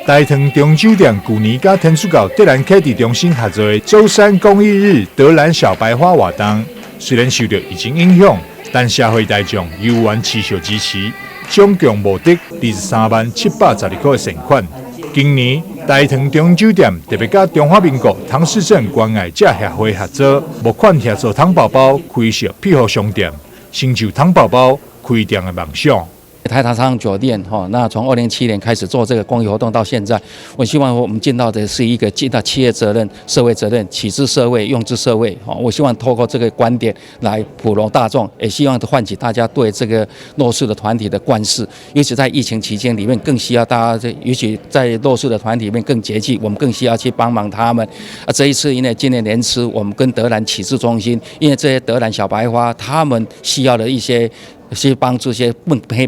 大堂中酒店去年甲天主教德兰启迪中心合作的舟山公益日德兰小白花活动，虽然受到疫情影响，但社会大众犹原持续支持，总共募得23.712块的善款。今年大堂中酒店特别甲中华民国唐氏症关爱者协会合作，募款协助唐宝宝开设庇护商店，成就唐宝宝开店的梦想。台糖商酒店那从2007年开始做这个公益活动到现在，我希望我们尽到的是一个尽到企业责任、社会责任，起之社会，用之社会。我希望透过这个观点来普罗大众，也希望唤起大家对这个弱势的团体的关视。尤其在疫情期间里面，更需要大家，尤其在弱势的团体里面更节气，我们更需要去帮忙他们。这一次因为今年年初，我们跟德兰启智中心，因为这些德兰小白花，他们需要的一些。去帮助一些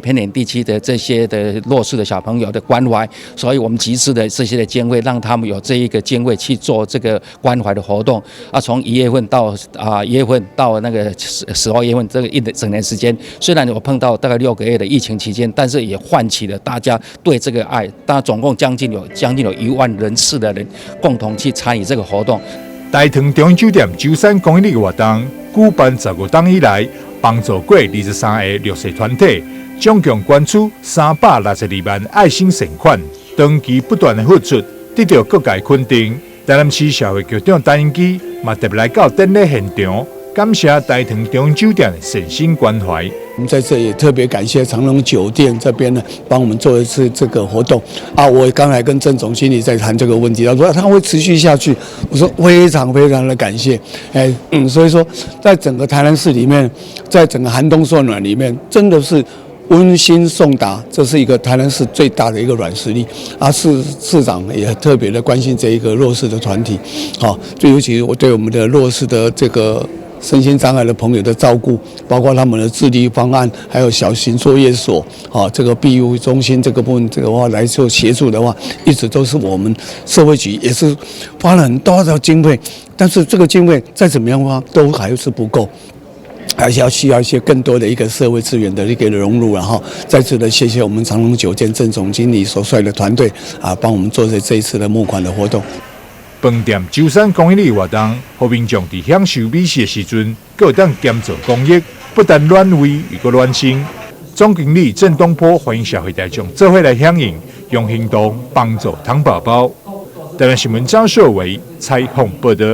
偏远地区的这些的弱势的小朋友的关怀，所以我们集资的这些的经费，让他们有这一个经费去做这个关怀的活动。从1月份到1月份到那个12月份，这个整年时间，虽然我碰到大概6个月的疫情期间，但是也唤起了大家对这个爱。大家总共将近有1万人次的人共同去参与这个活动。大堂中酒店舟山公益日活动举办15档以来，帮助过23个弱势团体，总共捐出362万爱心善款，长期不断的付出，得到各界肯定。台南市社会局长陈英基嘛特别来到典礼现场，感谢大堂中酒店的善心关怀。我们在这也特别感谢长隆酒店这边呢，帮我们做一次这个活动我刚才跟郑总经理在谈这个问题，他说他会持续下去，我说非常非常的感谢，所以说在整个台南市里面，在整个寒冬送暖里面，真的是温馨送达，这是一个台南市最大的一个软实力市长也特别的关心这一个弱势的团体，最尤其我对我们的弱势的这个身心障碍的朋友的照顾，包括他们的自立方案，还有小型作业所，这个庇护中心这个部分，这个话来做协助的话，一直都是我们社会局也是花了很多的经费，但是这个经费再怎么样花都还是不够。还是需要一些更多的一个社会资源的一个融入，然后再次的谢谢我们长隆酒店郑总经理所率的团队帮我们做这一次的募款的活动。饭店舟山公益日活动，让民众在享受美食的时阵，还有当兼做公益，不但暖胃，又搁暖心。总经理郑东坡欢迎社会大众做伙来响应，用行动帮助糖宝宝。台湾新闻张硕维采访报道。